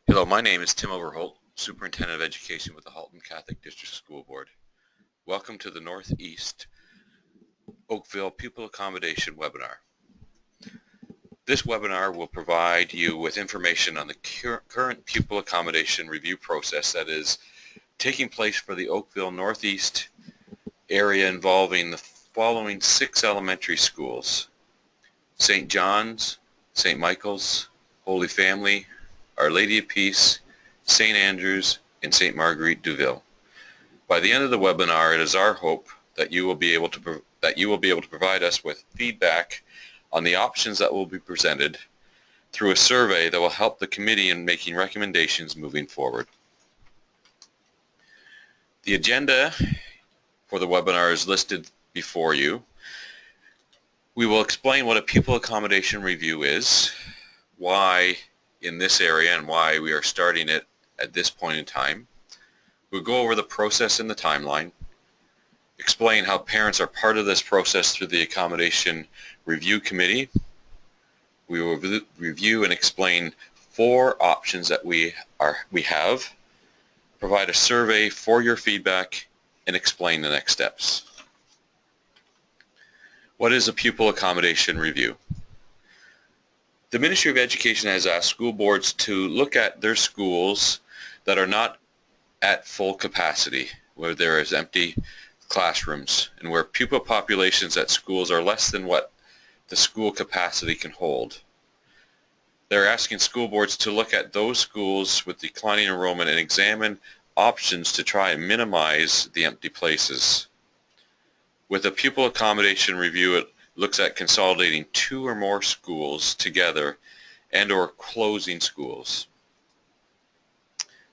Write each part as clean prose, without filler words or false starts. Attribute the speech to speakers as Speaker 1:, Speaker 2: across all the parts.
Speaker 1: Hello, my name is Tim Overholt, Superintendent of Education with the Halton Catholic District School Board. Welcome to the Northeast Oakville Pupil Accommodation webinar. This webinar will provide you with information on the current pupil accommodation review process that is taking place for the Oakville Northeast area, involving the following 6 elementary schools: St. John's, St. Michael's, Holy Family, Our Lady of Peace, St. Andrews, and St. Marguerite Duville. By the end of the webinar, it is our hope that you will be able to provide us with feedback on the options that will be presented through a survey that will help the committee in making recommendations moving forward. The agenda for the webinar is listed before you. We will explain what a pupil accommodation review is, why in this area and why we are starting it at this point in time. We'll go over the process and the timeline, explain how parents are part of this process through the Accommodation Review Committee. We will review and explain 4 options that we have, provide a survey for your feedback, and explain the next steps. What is a pupil accommodation review? The Ministry of Education has asked school boards to look at their schools that are not at full capacity, where there is empty classrooms, and where pupil populations at schools are less than what the school capacity can hold. They're asking school boards to look at those schools with declining enrollment and examine options to try and minimize the empty places. With a pupil accommodation review, it looks at consolidating 2 or more schools together and/or closing schools.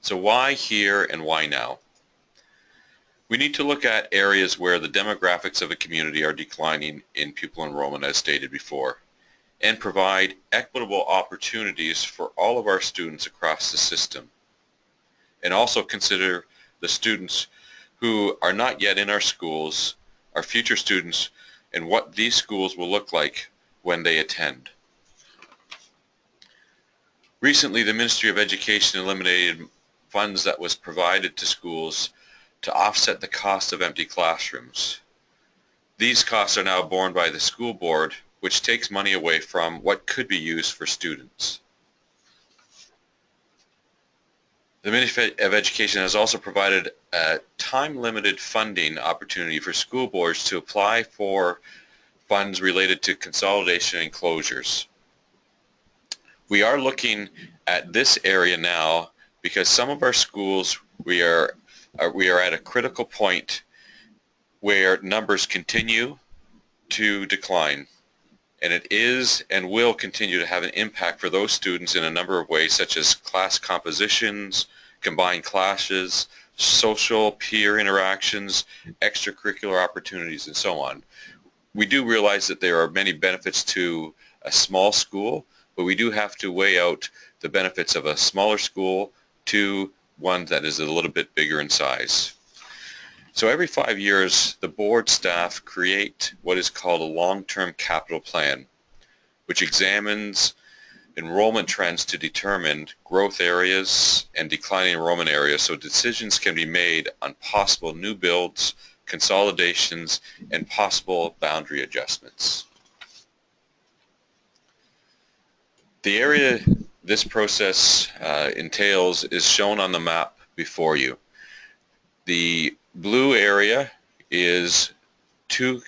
Speaker 1: So why here and why now? We need to look at areas where the demographics of a community are declining in pupil enrollment, as stated before, and provide equitable opportunities for all of our students across the system. And also consider the students who are not yet in our schools, our future students, and what these schools will look like when they attend. Recently, the Ministry of Education eliminated funds that was provided to schools to offset the cost of empty classrooms. These costs are now borne by the school board, which takes money away from what could be used for students. The Ministry of Education has also provided a time-limited funding opportunity for school boards to apply for funds related to consolidation and closures. We are looking at this area now because some of our schools, we are at a critical point where numbers continue to decline, and it is and will continue to have an impact for those students in a number of ways, such as class compositions, combined classes, social peer interactions, extracurricular opportunities, and so on. We do realize that there are many benefits to a small school, but we do have to weigh out the benefits of a smaller school to one that is a little bit bigger in size. So every 5 years, the board staff create what is called a long-term capital plan, which examines enrollment trends to determine growth areas and declining enrollment areas, so decisions can be made on possible new builds, consolidations, and possible boundary adjustments. The area this process entails is shown on the map before you. The blue area is two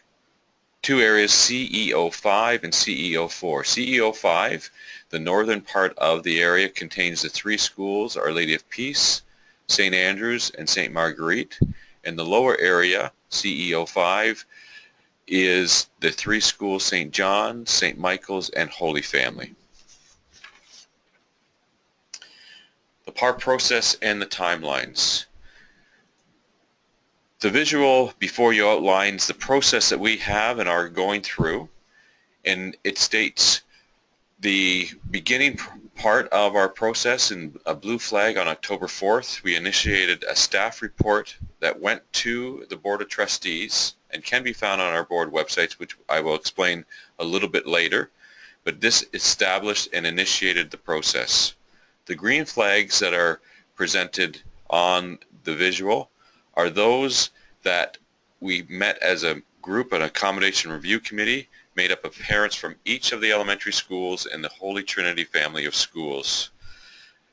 Speaker 1: areas, CEO5 and CEO4. CEO5, the northern part of the area, contains the 3 schools, Our Lady of Peace, St. Andrews, and St. Marguerite. And the lower area, CEO5, is the 3 schools, St. John, St. Michael's, and Holy Family. The PAR process and the timelines. The visual before you outlines the process that we have and are going through, and it states the beginning part of our process in a blue flag. On October 4th, we initiated a staff report that went to the Board of Trustees and can be found on our board websites, which I will explain a little bit later. But this established and initiated the process. The green flags that are presented on the visual are those that we met as a group, an accommodation review committee made up of parents from each of the elementary schools and the Holy Trinity family of schools.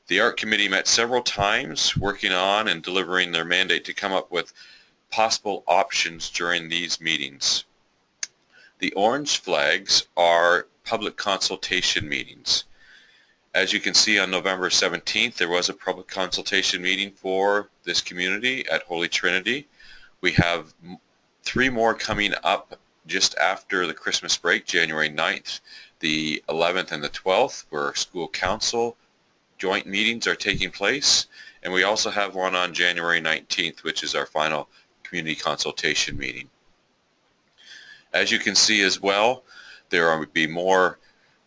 Speaker 1: The ARC committee met several times working on and delivering their mandate to come up with possible options during these meetings. The orange flags are public consultation meetings. As you can see, on November 17th, there was a public consultation meeting for this community at Holy Trinity. We have 3 more coming up just after the Christmas break, January 9th, the 11th, and the 12th, where school council joint meetings are taking place. And we also have one on January 19th, which is our final community consultation meeting. As you can see as well, there will be more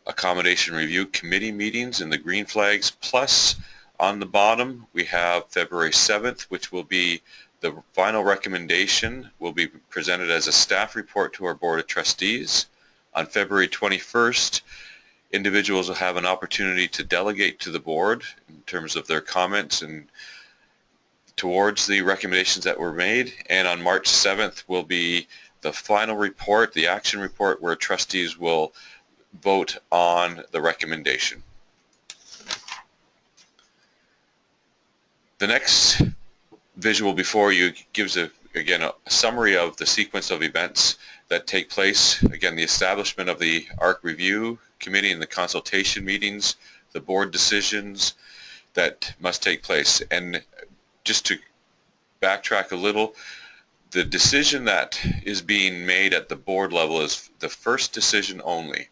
Speaker 1: accommodation review committee meetings in the green flags, plus on the bottom we have February 7th, which will be the final recommendation, will be presented as a staff report to our Board of Trustees. On February 21st, individuals will have an opportunity to delegate to the board in terms of their comments and towards the recommendations that were made. And on March 7th will be the final report, the action report, where trustees will vote on the recommendation. The next visual before you gives again a summary of the sequence of events that take place. Again, the establishment of the ARC review committee and the consultation meetings, the board decisions that must take place. And just to backtrack a little, the decision that is being made at the board level is the first decision only.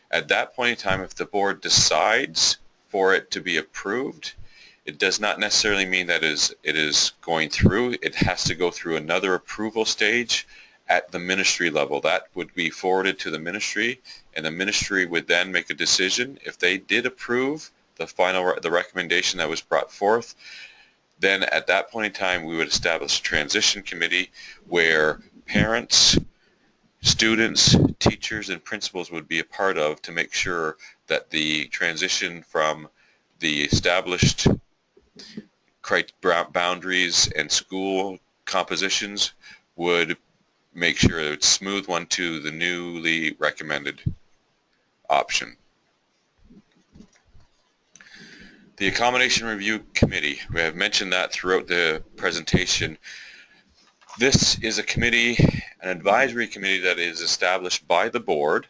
Speaker 1: At that point in time, if the board decides for it to be approved, it does not necessarily mean that it is going through. It has to go through another approval stage at the ministry level. That would be forwarded to the ministry, and the ministry would then make a decision. If they did approve the recommendation that was brought forth, then at that point in time we would establish a transition committee where parents, students, teachers, and principals would be a part of, to make sure that the transition from the established boundaries and school compositions would make sure that it's a smooth one to the newly recommended option. The Accommodation Review Committee, we have mentioned that throughout the presentation. This is a committee, an advisory committee that is established by the board,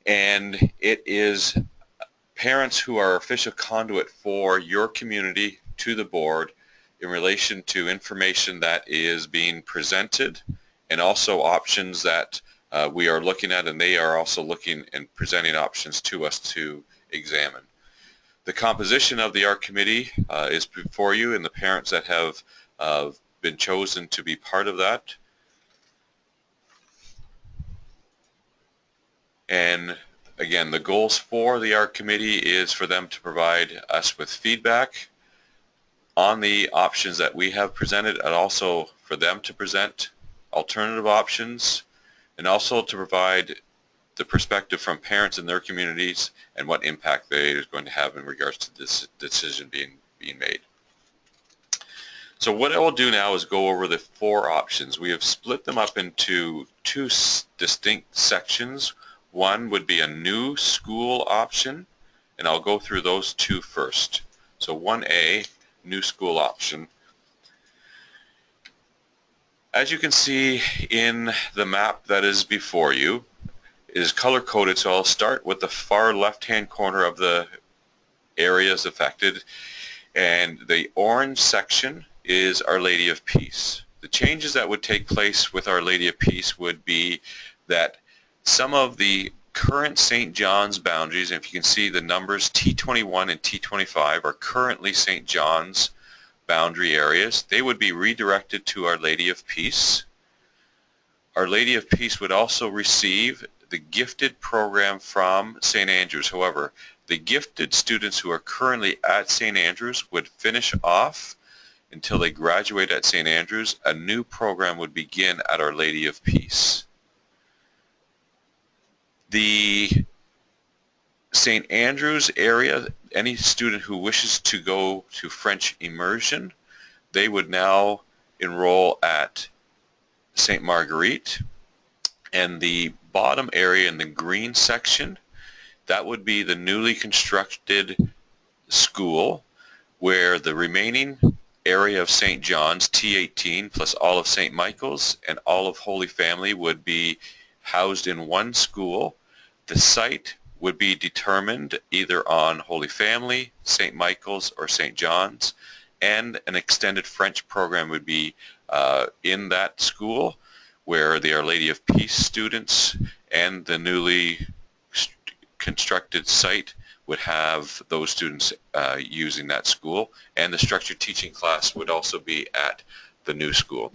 Speaker 1: and it is parents who are official conduit for your community to the board in relation to information that is being presented, and also options that we are looking at, and they are also looking and presenting options to us to examine. The composition of the ARC committee is before you, and the parents that have been chosen to be part of that. And again, the goals for the ARC committee is for them to provide us with feedback on the options that we have presented, and also for them to present alternative options, and also to provide the perspective from parents in their communities and what impact they are going to have in regards to this decision being made. So what I will do now is go over the 4 options. We have split them up into 2 distinct sections. One would be a new school option, and I'll go through those 2 first. So 1A, new school option. As you can see in the map that is before you, it is color-coded, so I'll start with the far left-hand corner of the areas affected, and the orange section is Our Lady of Peace. The changes that would take place with Our Lady of Peace would be that some of the current St. John's boundaries, and if you can see the numbers T21 and T25 are currently St. John's boundary areas. They would be redirected to Our Lady of Peace. Our Lady of Peace would also receive the gifted program from St. Andrews. However, the gifted students who are currently at St. Andrews would finish off until they graduate at St. Andrews. A new program would begin at Our Lady of Peace. The St. Andrews area, any student who wishes to go to French immersion, they would now enroll at St. Marguerite, and the bottom area in the green section, that would be the newly constructed school, where the remaining area of St. John's, T18, plus all of St. Michael's and all of Holy Family would be housed in one school. The site would be determined either on Holy Family, St. Michael's, or St. John's, and an extended French program would be in that school, where the Our Lady of Peace students and the newly constructed site would have those students using that school, and the structured teaching class would also be at the new school.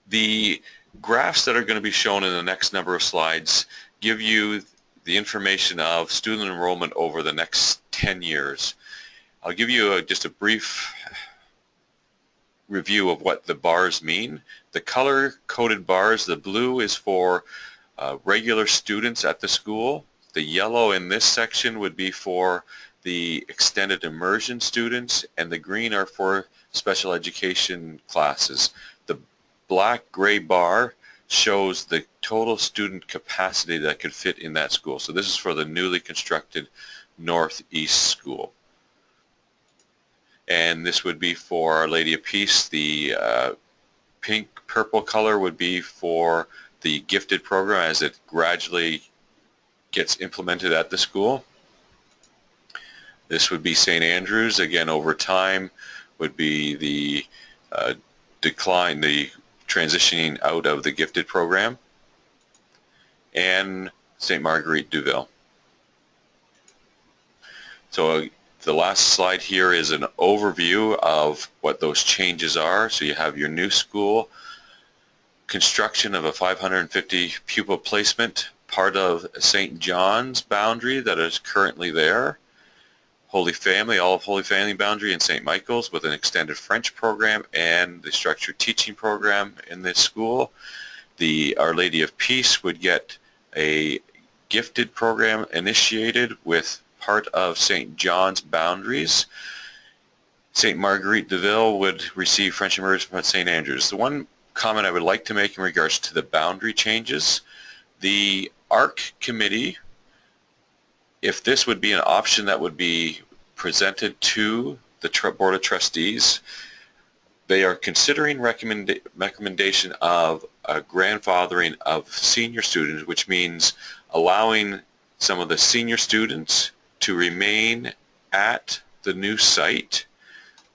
Speaker 1: The graphs that are going to be shown in the next number of slides give you the information of student enrollment over the next 10 years. I'll give you just a brief review of what the bars mean. The color-coded bars, the blue is for regular students at the school. The yellow in this section would be for the extended immersion students, and the green are for special education classes. The black-gray bar shows the total student capacity that could fit in that school. So this is for the newly constructed Northeast School. And this would be for Our Lady of Peace. The pink-purple color would be for the gifted program as it gradually gets implemented at the school. This would be St. Andrew's. Again, over time would be the decline, the transitioning out of the gifted program. And St. Marguerite Duville. So the last slide here is an overview of what those changes are. So you have your new school, construction of a 550 pupil placement, part of St. John's boundary that is currently there, Holy Family, all of Holy Family boundary, and St. Michael's with an extended French program and the structured teaching program in this school. The Our Lady of Peace would get a gifted program initiated with part of St. John's boundaries. St. Marguerite Duville would receive French immersion at St. Andrew's. The one comment I would like to make in regards to the boundary changes, the ARC committee, if this would be an option that would be presented to the Board of Trustees, they are considering recommendation of a grandfathering of senior students, which means allowing some of the senior students to remain at the new site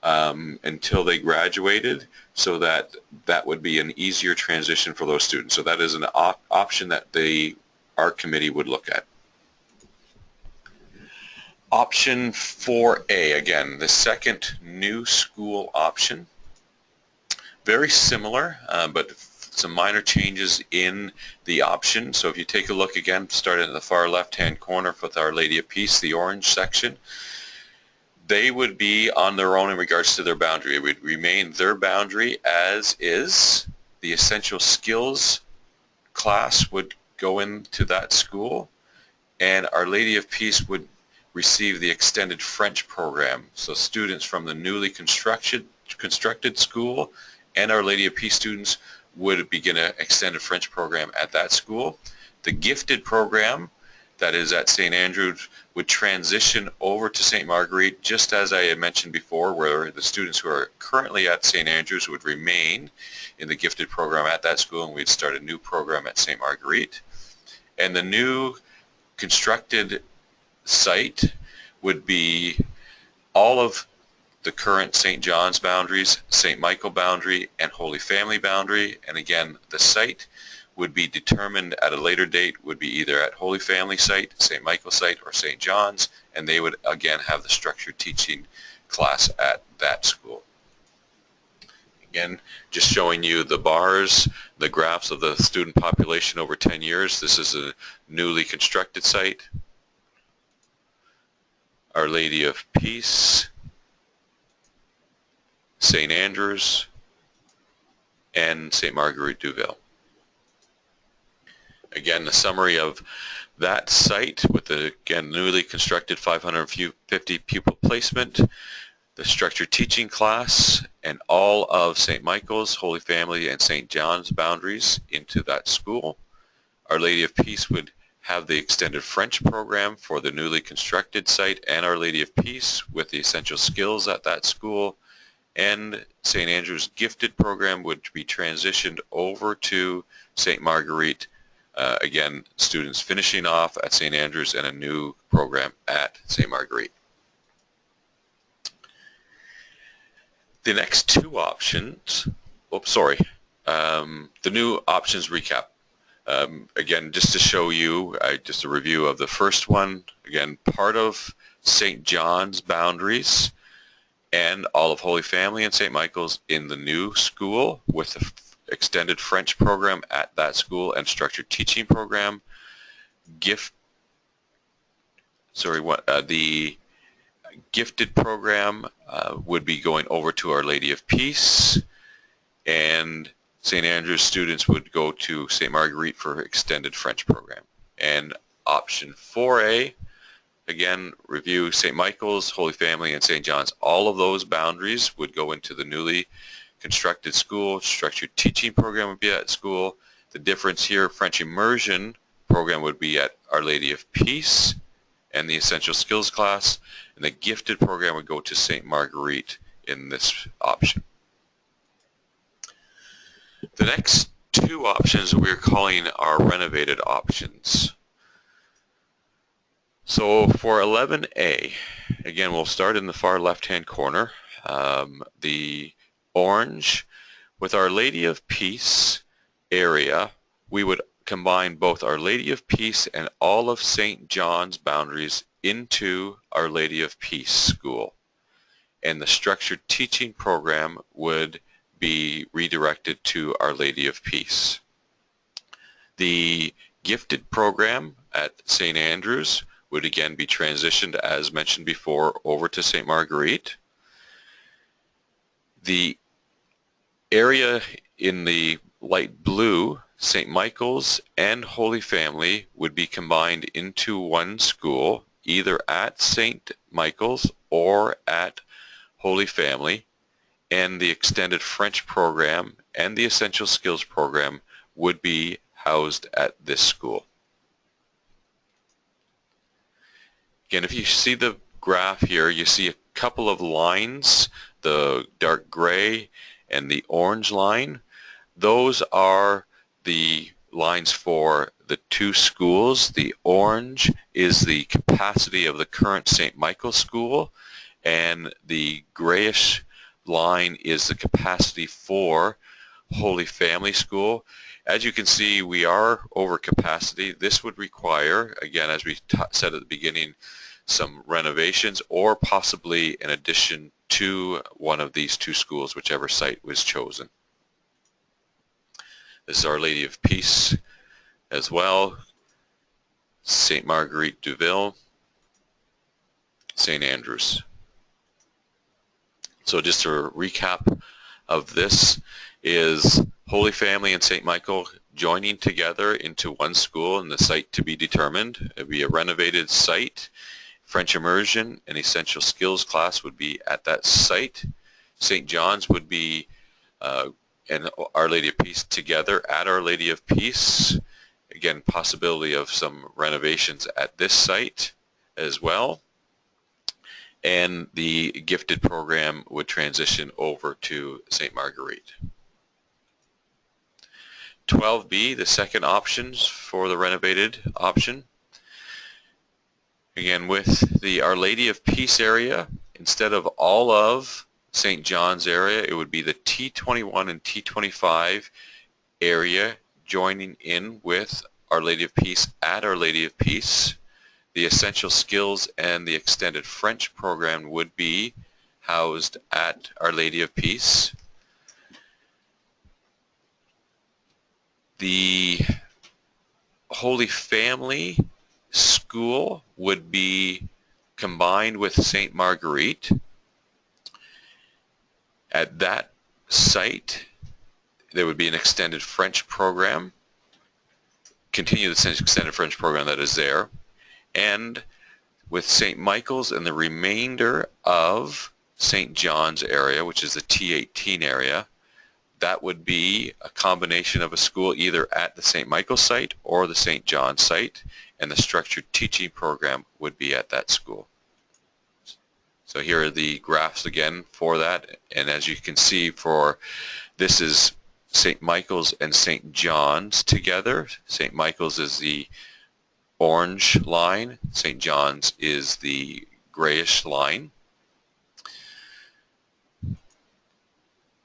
Speaker 1: until they graduated, so that would be an easier transition for those students. So that is an option that our committee would look at. Option 4A, again, the second new school option. Very similar, but some minor changes in the option. So if you take a look again, starting in the far left-hand corner with Our Lady of Peace, the orange section, they would be on their own in regards to their boundary. It would remain their boundary as is. The essential skills class would go into that school, and Our Lady of Peace would receive the extended French program. So students from the newly constructed school and Our Lady of Peace students would begin an extended French program at that school. The gifted program that is at St. Andrews would transition over to St. Marguerite, just as I had mentioned before, where the students who are currently at St. Andrews would remain in the gifted program at that school, and we'd start a new program at St. Marguerite. And the new constructed site would be all of the current St. John's boundaries, St. Michael boundary, and Holy Family boundary. And again, the site would be determined at a later date, would be either at Holy Family site, St. Michael site, or St. John's, and they would again have the structured teaching class at that school. Again, just showing you the bars, the graphs of the student population over 10 years. This is a newly constructed site. Our Lady of Peace, St. Andrews, and St. Marguerite Duville. Again, a summary of that site with the, again, newly constructed 550 pupil placement, the structured teaching class, and all of St. Michael's, Holy Family, and St. John's boundaries into that school. Our Lady of Peace would have the extended French program for the newly constructed site and Our Lady of Peace with the essential skills at that school. And St. Andrew's gifted program would be transitioned over to St. Marguerite. Again, students finishing off at St. Andrew's and a new program at St. Marguerite. The next two options, the new options recap. Again, just to show you, just a review of the first one. Again, part of St. John's boundaries and all of Holy Family and St. Michael's in the new school with the extended French program at that school and structured teaching program. The gifted program would be going over to Our Lady of Peace, and St. Andrew's students would go to St. Marguerite for extended French program. And option 4A, again, review St. Michael's, Holy Family, and St. John's. All of those boundaries would go into the newly constructed school. Structured teaching program would be at school. The difference here, French immersion program would be at Our Lady of Peace and the essential skills class, and the gifted program would go to St. Marguerite in this option. The next two options we're calling our renovated options. So for 11A, again, we'll start in the far left-hand corner. The orange, with Our Lady of Peace area, we would combine both Our Lady of Peace and all of St. John's boundaries into Our Lady of Peace school. And the structured teaching program would be redirected to Our Lady of Peace. The gifted program at St. Andrew's would again be transitioned, as mentioned before, over to St. Marguerite. The area in the light blue, St. Michael's and Holy Family, would be combined into one school, either at St. Michael's or at Holy Family, and the extended French program and the essential skills program would be housed at this school. Again, if you see the graph here, you see a couple of lines, the dark gray and the orange line. Those are the lines for the two schools. The orange is the capacity of the current St. Michael's school, and the grayish line is the capacity for Holy Family School. As you can see, we are over capacity. This would require, again, as we said at the beginning, some renovations or possibly an addition to one of these two schools, whichever site was chosen. This is Our Lady of Peace as well, St. Marguerite Duville, St. Andrews. So just a recap of this is Holy Family and St. Michael joining together into one school and the site to be determined. It would be a renovated site. French immersion and essential skills class would be at that site. St. John's would be and Our Lady of Peace together at Our Lady of Peace. Again, possibility of some renovations at this site as well. And the gifted program would transition over to St. Marguerite. 12B, the second options for the renovated option. Again, with the Our Lady of Peace area, instead of all of St. John's area, it would be the T21 and T25 area joining in with Our Lady of Peace at Our Lady of Peace. The essential skills and the extended French program would be housed at Our Lady of Peace. The Holy Family School would be combined with St. Marguerite. At that site, there would be an extended French program continue the extended French program that is there. And with St. Michael's and the remainder of St. John's area, which is the T18 area, that would be a combination of a school either at the St. Michael's site or the St. John's site, and the structured teaching program would be at that school. So here are the graphs again for that, and as you can see, for this is St. Michael's and St. John's together. St. Michael's is the orange line, St. John's is the grayish line.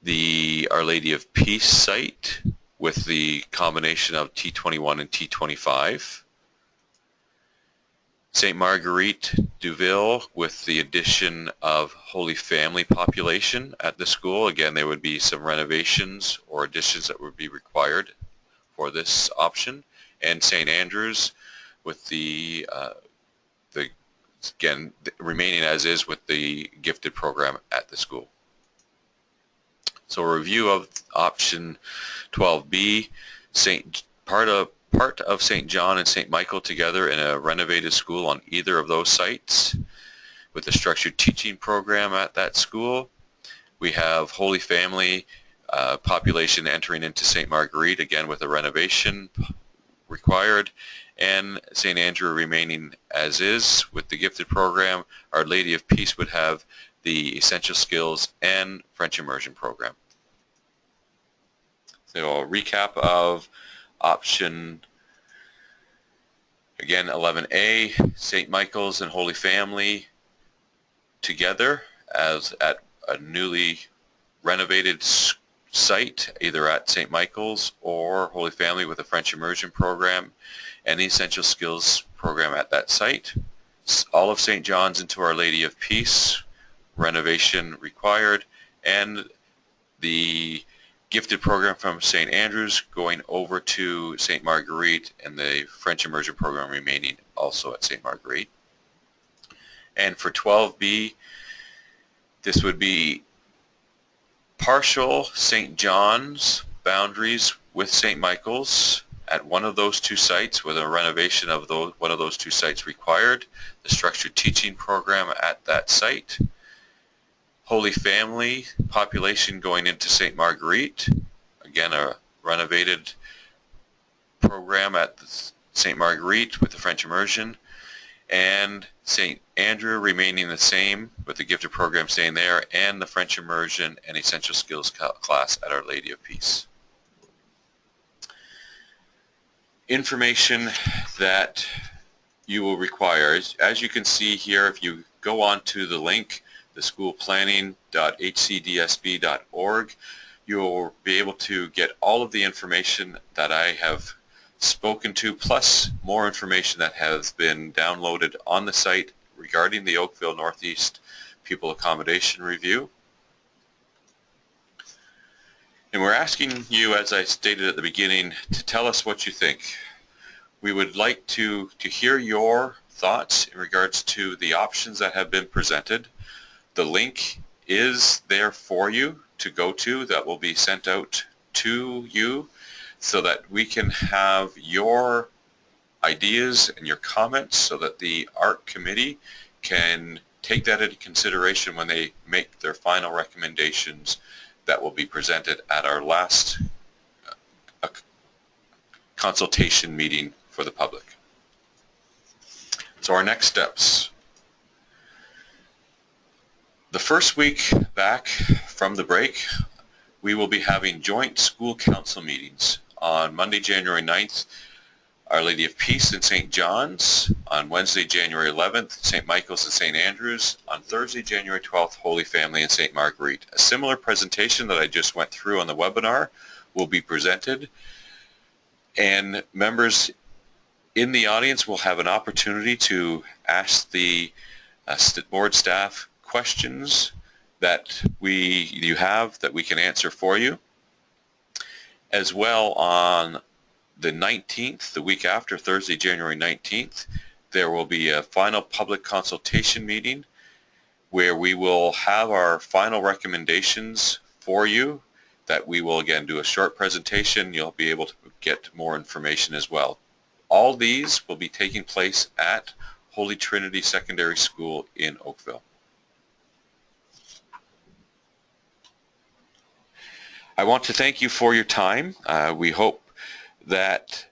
Speaker 1: The Our Lady of Peace site with the combination of T21 and T25. St. Marguerite Duville with the addition of Holy Family population at the school. Again, there would be some renovations or additions that would be required for this option. And St. Andrew's with the again, remaining as is with the gifted program at the school. So a review of option 12B, part of St. John and St. Michael together in a renovated school on either of those sites with a structured teaching program at that school. We have Holy Family population entering into St. Marguerite, again with a renovation required, and St. Andrew remaining as is with the gifted program. Our Lady of Peace would have the Essential Skills and French Immersion program. So a recap of option, again, 11A, St. Michael's and Holy Family together as at a newly renovated site, either at St. Michael's or Holy Family with a French Immersion program and the Essential Skills program at that site. All of St. John's into Our Lady of Peace, renovation required, and the gifted program from St. Andrew's going over to St. Marguerite, and the French Immersion program remaining also at St. Marguerite. And for 12B, this would be partial St. John's boundaries with St. Michael's at one of those two sites with a renovation of one of those two sites required, the structured teaching program at that site. Holy Family population going into St. Marguerite, again a renovated program at St. Marguerite with the French Immersion, and St. Andrew remaining the same with the gifted program staying there, and the French Immersion and Essential Skills class at Our Lady of Peace. Information that you will require, as you can see here, if you go on to the link, theschoolplanning.hcdsb.org, you will be able to get all of the information that I have spoken to, plus more information that has been downloaded on the site regarding the Oakville Northeast Pupil Accommodation Review. And we're asking you, as I stated at the beginning, to tell us what you think. We would like to hear your thoughts in regards to the options that have been presented. The link is there for you to go to that will be sent out to you so that we can have your ideas and your comments so that the ARC committee can take that into consideration when they make their final recommendations that will be presented at our last consultation meeting for the public. So our next steps. The first week back from the break, we will be having joint school council meetings on Monday, January 9th, Our Lady of Peace in St. John's, on Wednesday, January 11th, St. Michael's and St. Andrew's, on Thursday, January 12th, Holy Family and St. Marguerite. A similar presentation that I just went through on the webinar will be presented, and members in the audience will have an opportunity to ask the board staff questions that you have that we can answer for you. As well, on the 19th, the week after, Thursday, January 19th, there will be a final public consultation meeting where we will have our final recommendations for you, that we will again do a short presentation. You'll be able to get more information as well. All these will be taking place at Holy Trinity Secondary School in Oakville. I want to thank you for your time. We hope that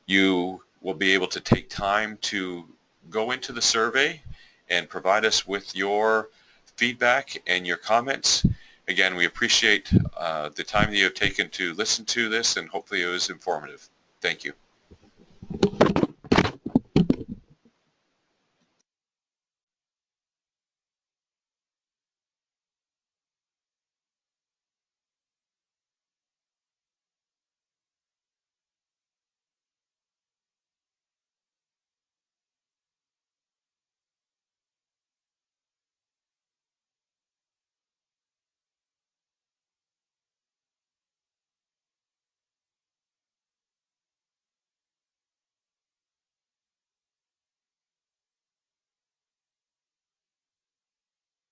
Speaker 1: you will be able to take time to go into the survey and provide us with your feedback and your comments. Again, we appreciate the time that you have taken to listen to this, and hopefully it was informative. Thank you.